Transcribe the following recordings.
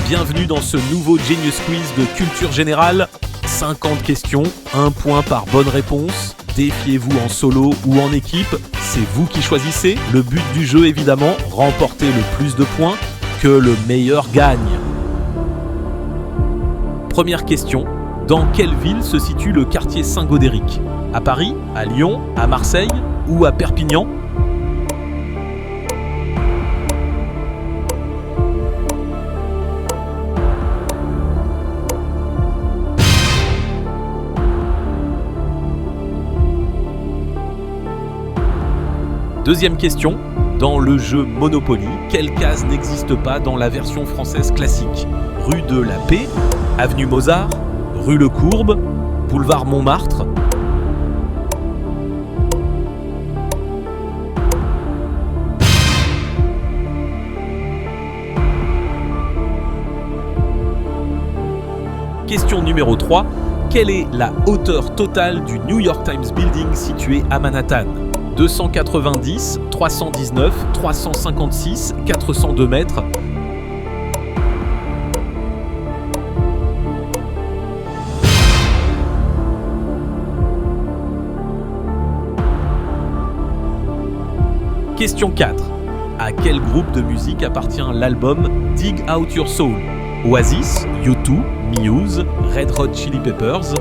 Bienvenue dans ce nouveau Genius Quiz de culture générale. 50 questions, 1 point par bonne réponse. Défiez-vous en solo ou en équipe, c'est vous qui choisissez. Le but du jeu évidemment, remporter le plus de points, que le meilleur gagne. Première question, dans quelle ville se situe le quartier Saint-Gaudéric ? À Paris, à Lyon, à Marseille ou à Perpignan ? Deuxième question, dans le jeu Monopoly, quelle case n'existe pas dans la version française classique ? Rue de la Paix, avenue Mozart, rue Le Courbe, boulevard Montmartre. Question numéro 3, quelle est la hauteur totale du New York Times Building situé à Manhattan ? 290, 319, 356, 402 mètres. Question 4. À quel groupe de musique appartient l'album Dig Out Your Soul ? Oasis, U2, Muse, Red Hot Chili Peppers.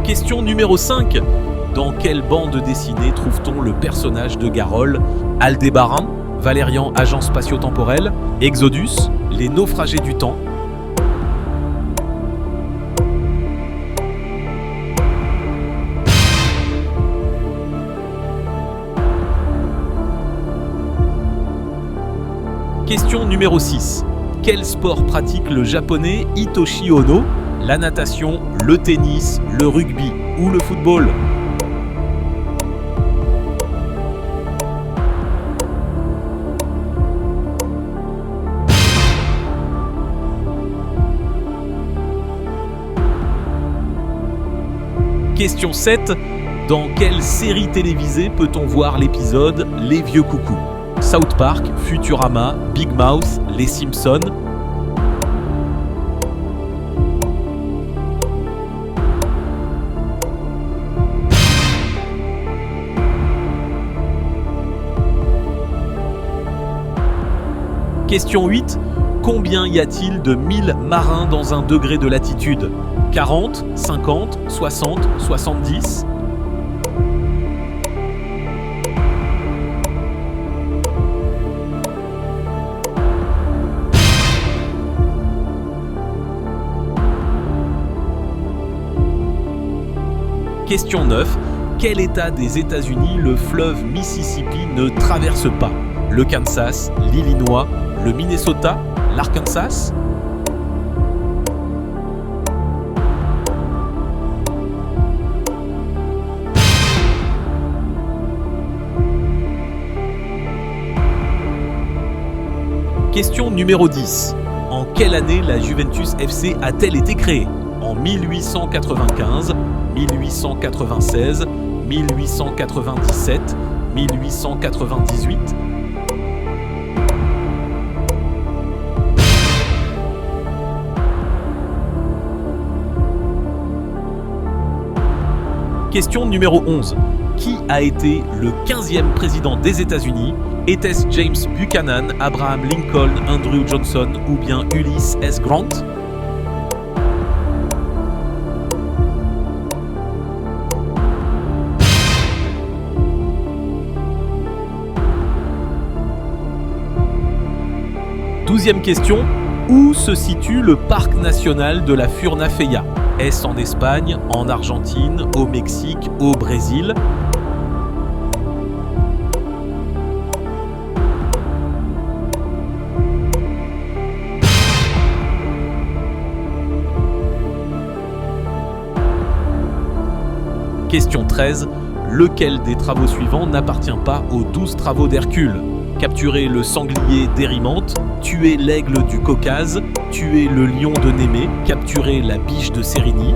Question numéro 5. Dans quelle bande dessinée trouve-t-on le personnage de Garol ? Aldébaran, Valérian Agent Spatio-Temporel, Exodus, Les Naufragés du Temps. Question numéro 6. Quel sport pratique le japonais Hitoshi Ono ? La natation, le tennis, le rugby ou le football ? Question 7. Dans quelle série télévisée peut-on voir l'épisode Les Vieux Coucous ? South Park, Futurama, Big Mouth, Les Simpsons. Question 8. Combien y a-t-il de 1000 marins dans un degré de latitude ? 40, 50, 60, 70 ? Question 9. Quel État des États-Unis le fleuve Mississippi ne traverse pas ? Le Kansas, l'Illinois, le Minnesota, l'Arkansas ? Question numéro 10. En quelle année la Juventus FC a-t-elle été créée ? En 1895, 1896, 1897, 1898. Question numéro 11. Qui a été le 15e président des États-Unis ? Était-ce James Buchanan, Abraham Lincoln, Andrew Johnson ou bien Ulysses S. Grant ? Douzième question. Où se situe le parc national de la Furnafeia ? Est-ce en Espagne, en Argentine, au Mexique, au Brésil ? Question 13. Lequel des travaux suivants n'appartient pas aux 12 travaux d'Hercule ? capturer le sanglier d'Érimante, tuer l'aigle du Caucase, tuer le lion de Némée, capturer la biche de Sérigny.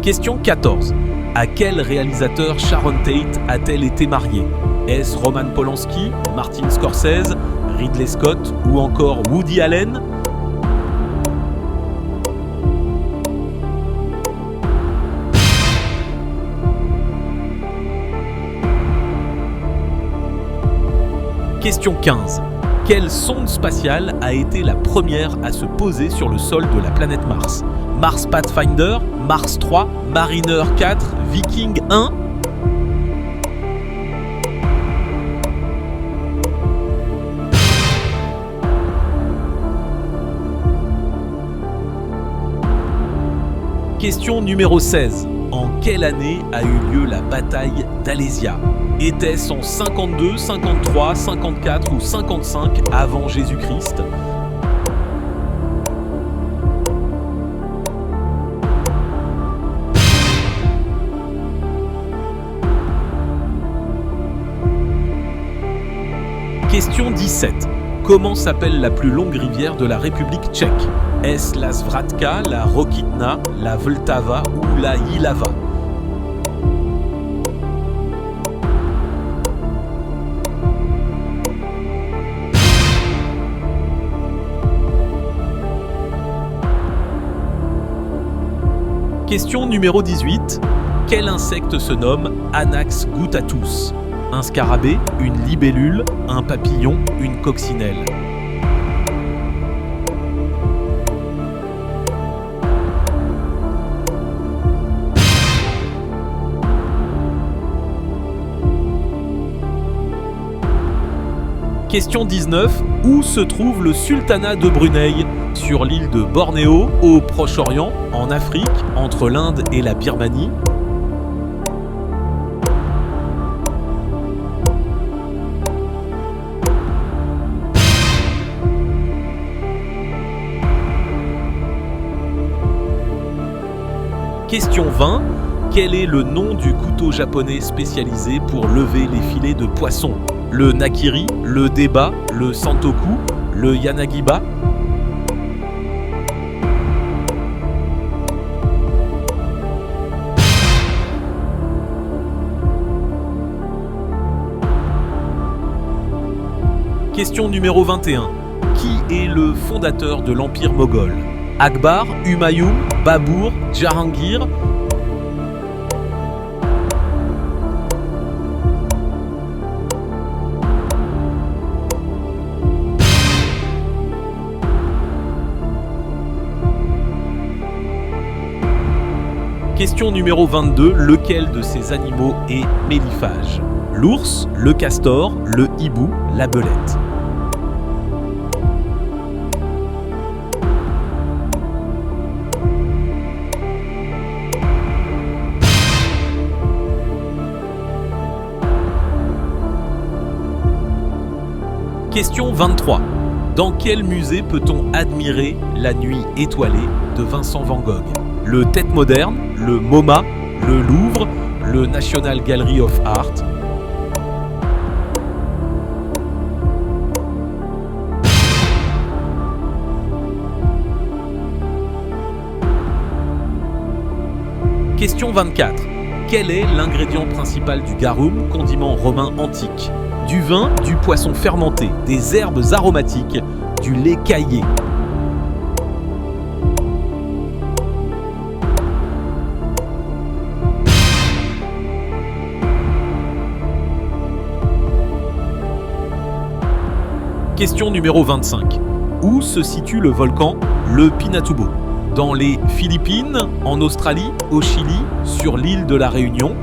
Question 14. À quel réalisateur Sharon Tate a-t-elle été mariée? Est-ce Roman Polanski, Martin Scorsese, Ridley Scott ou encore Woody Allen? Question 15. Quelle sonde spatiale a été la première à se poser sur le sol de la planète Mars? Mars Pathfinder, Mars 3, Mariner 4, Viking 1? Question numéro 16. En quelle année a eu lieu la bataille d'Alésia? Était-ce en 52, 53, 54 ou 55 avant Jésus-Christ? Question 17. Comment s'appelle la plus longue rivière de la République tchèque? Est-ce la Svratka, la Rokitna, la Vltava ou la Jilava? Question numéro 18. Quel insecte se nomme Anax guttatus? Un scarabée, une libellule, un papillon, une coccinelle? Question 19. Où se trouve le sultanat de Brunei? Sur l'île de Bornéo, au Proche-Orient, en Afrique, entre l'Inde et la Birmanie? Question 20. Quel est le nom du couteau japonais spécialisé pour lever les filets de poisson? Le nakiri, le deba, le santoku, le yanagiba? Question numéro 21. Qui est le fondateur de l'Empire moghol? Akbar, Humayun, Babur, Jahangir? Question numéro 22. Lequel de ces animaux est méliphage? L'ours, le castor, le hibou, la belette? Question 23. Dans quel musée peut-on admirer La Nuit étoilée de Vincent van Gogh? Le Tate Moderne, le MoMA, le Louvre, le National Gallery of Art? Question 24. Quel est l'ingrédient principal du garum, condiment romain antique? Du vin, du poisson fermenté, des herbes aromatiques, du lait caillé? Question numéro 25. Où se situe le volcan le Pinatubo? Dans les Philippines, en Australie, au Chili, sur l'île de la Réunion?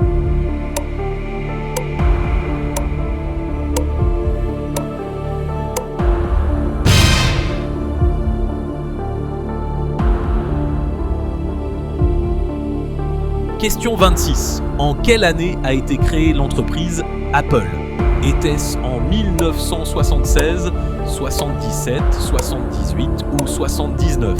Question 26. En quelle année a été créée l'entreprise Apple? Était-ce en 1976, 77, 78 ou 79?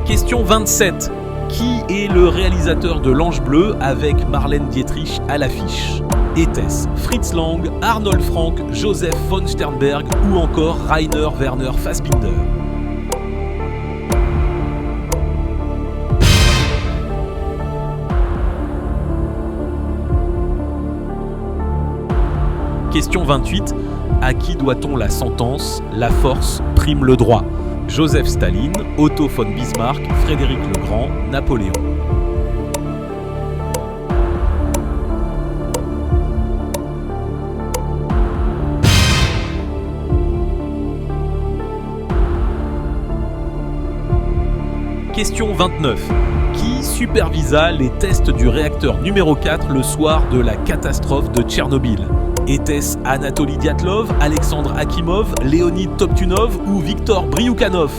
Question 27. Qui est le réalisateur de L'Ange Bleu avec Marlène Dietrich à l'affiche? Était-ce Fritz Lang, Arnold Frank, Joseph von Sternberg ou encore Rainer Werner Fassbinder? Question 28. À qui doit-on la sentence « La force prime le droit » ? Joseph Staline, Otto von Bismarck, Frédéric le Grand, Napoléon. Question 29. Qui supervisa les tests du réacteur numéro 4 le soir de la catastrophe de Tchernobyl? Était-ce Anatoly Dyatlov, Alexandre Akimov, Leonid Toptunov ou Viktor Bryukhanov?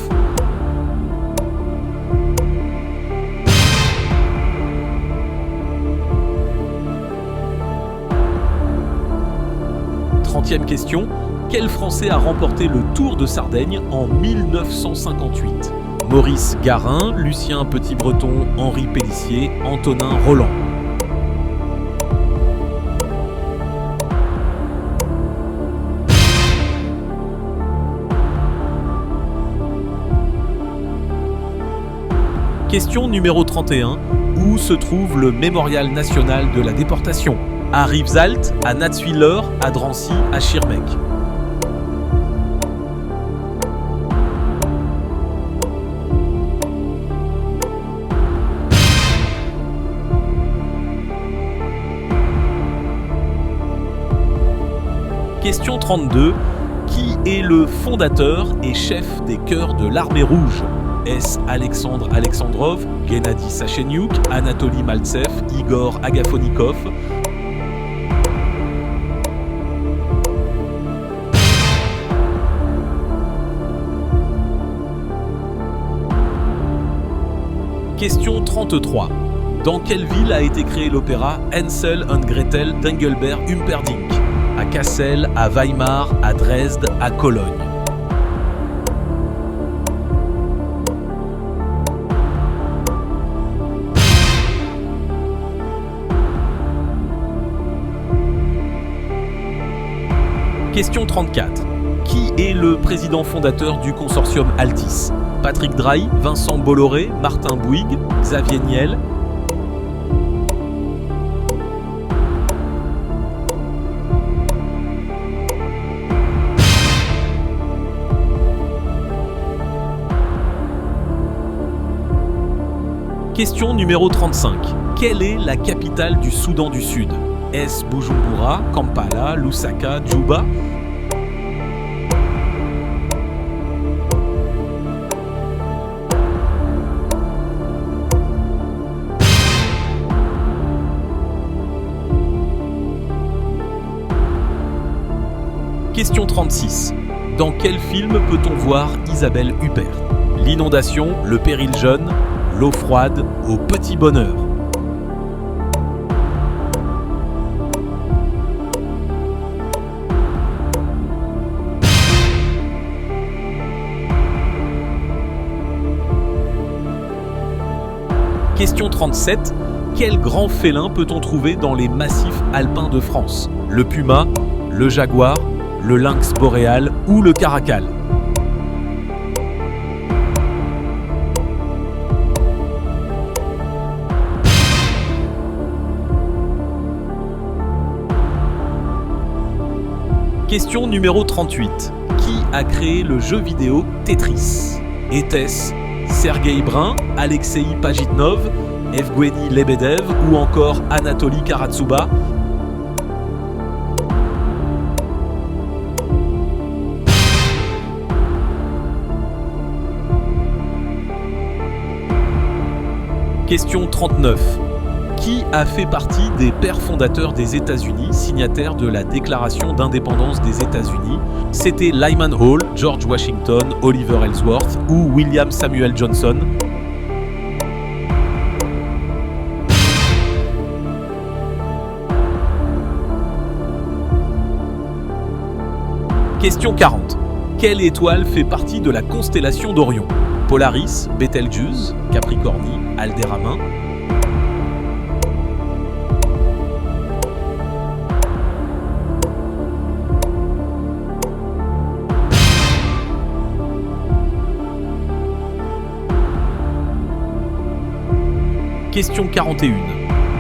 Trentième question. Quel Français a remporté le Tour de Sardaigne en 1958? Maurice Garin, Lucien Petit-Breton, Henri Pélissier, Antonin Roland. Question numéro 31. Où se trouve le mémorial national de la déportation? À Rivesaltes, à Natzwiller, à Drancy, à Schirmeck. Question 32. Qui est le fondateur et chef des Chœurs de l'Armée Rouge? Est-ce Alexandre Alexandrov, Gennady Sacheniuk, Anatoly Maltsev, Igor Agafonikov? Question 33. Dans quelle ville a été créé l'opéra Hansel und Gretel d'Engelbert Humperdinck? À Cassel, à Weimar, à Dresde, à Cologne. Question 34. Qui est le président fondateur du consortium Altis? Patrick Drahi, Vincent Bolloré, Martin Bouygues, Xavier Niel. Question numéro 35. Quelle est la capitale du Soudan du Sud? Est-ce Bujumbura, Kampala, Lusaka, Djouba? Question 36. Dans quel film peut-on voir Isabelle Huppert? L'inondation, le péril jeune, l'eau froide, au petit bonheur. Question 37. Quel grand félin peut-on trouver dans les massifs alpins de France? Le puma, le jaguar, le lynx boréal ou le caracal? Question numéro 38. Qui a créé le jeu vidéo Tetris? Était-ce Sergueï Brin, Alexei Pajitnov, Evgueni Lebedev ou encore Anatoly Karatsuba? Question 39. Qui a fait partie des pères fondateurs des États-Unis, signataires de la Déclaration d'indépendance des États-Unis? C'était Lyman Hall, George Washington, Oliver Ellsworth ou William Samuel Johnson? Question 40. Quelle étoile fait partie de la constellation d'Orion? Polaris, Betelgeuse, Capricornie, Aldéramin. Question 41.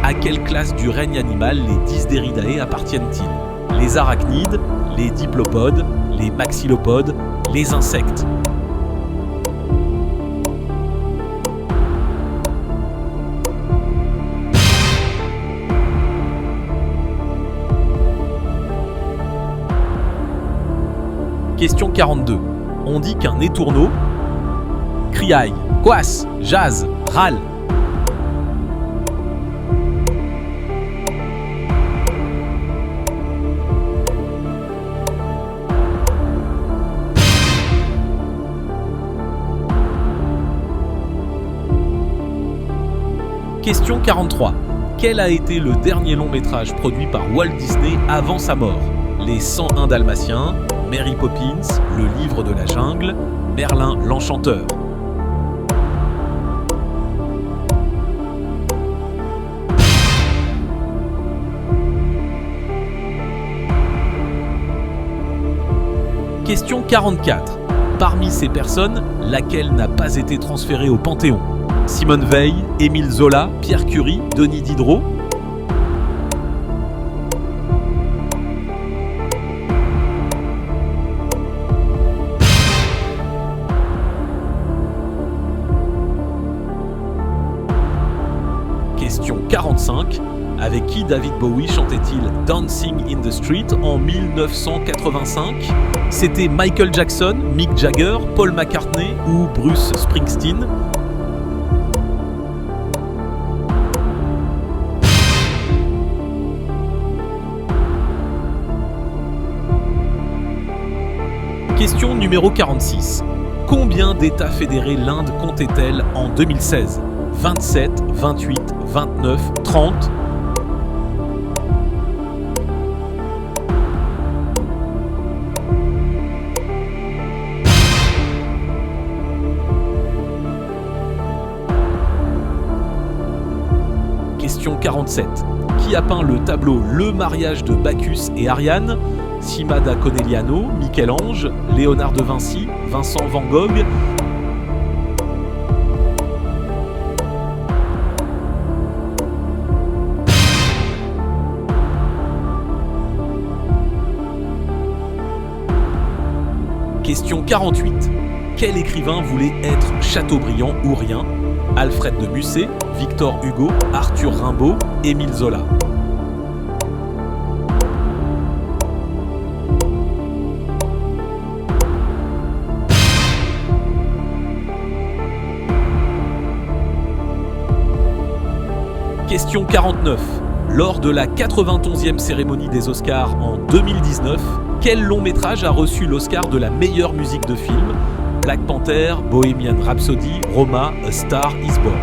À quelle classe du règne animal les Dysderidae appartiennent-ils? Les arachnides, les diplopodes, les maxillopodes, les insectes. Question 42. On dit qu'un étourneau criaille, coasse, jase, râle. Question 43. Quel a été le dernier long métrage produit par Walt Disney avant sa mort? Les 101 Dalmatiens, Mary Poppins, Le Livre de la Jungle, Merlin l'Enchanteur. Question 44. Parmi ces personnes, laquelle n'a pas été transférée au Panthéon? Simone Veil, Émile Zola, Pierre Curie, Denis Diderot. Question 45. Avec qui David Bowie chantait-il Dancing in the Street en 1985? C'était Michael Jackson, Mick Jagger, Paul McCartney ou Bruce Springsteen? Question numéro 46. Combien d'États fédérés l'Inde comptait-elle en 2016? 27, 28, 29, 30? Question 47. Qui a peint le tableau Le mariage de Bacchus et Ariane? Cima da Conegliano, Michel-Ange, Léonard de Vinci, Vincent van Gogh. Question 48. Quel écrivain voulait être Chateaubriand ou rien? Alfred de Musset, Victor Hugo, Arthur Rimbaud, Émile Zola. Question 49. Lors de la 91e cérémonie des Oscars en 2019, quel long métrage a reçu l'Oscar de la meilleure musique de film? Black Panther, Bohemian Rhapsody, Roma, A Star is Born.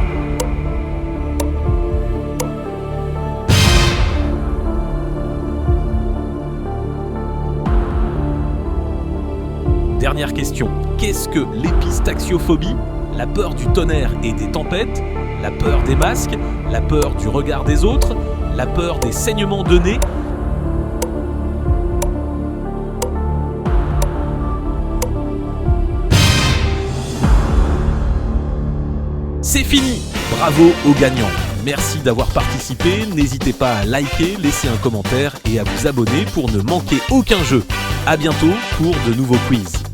Dernière question. Qu'est-ce que l'épistaxiophobie? La peur du tonnerre et des tempêtes? La peur des masques? La peur du regard des autres? La peur des saignements de nez? C'est fini! Bravo aux gagnants! Merci d'avoir participé, n'hésitez pas à liker, laisser un commentaire et à vous abonner pour ne manquer aucun jeu. À bientôt pour de nouveaux quiz.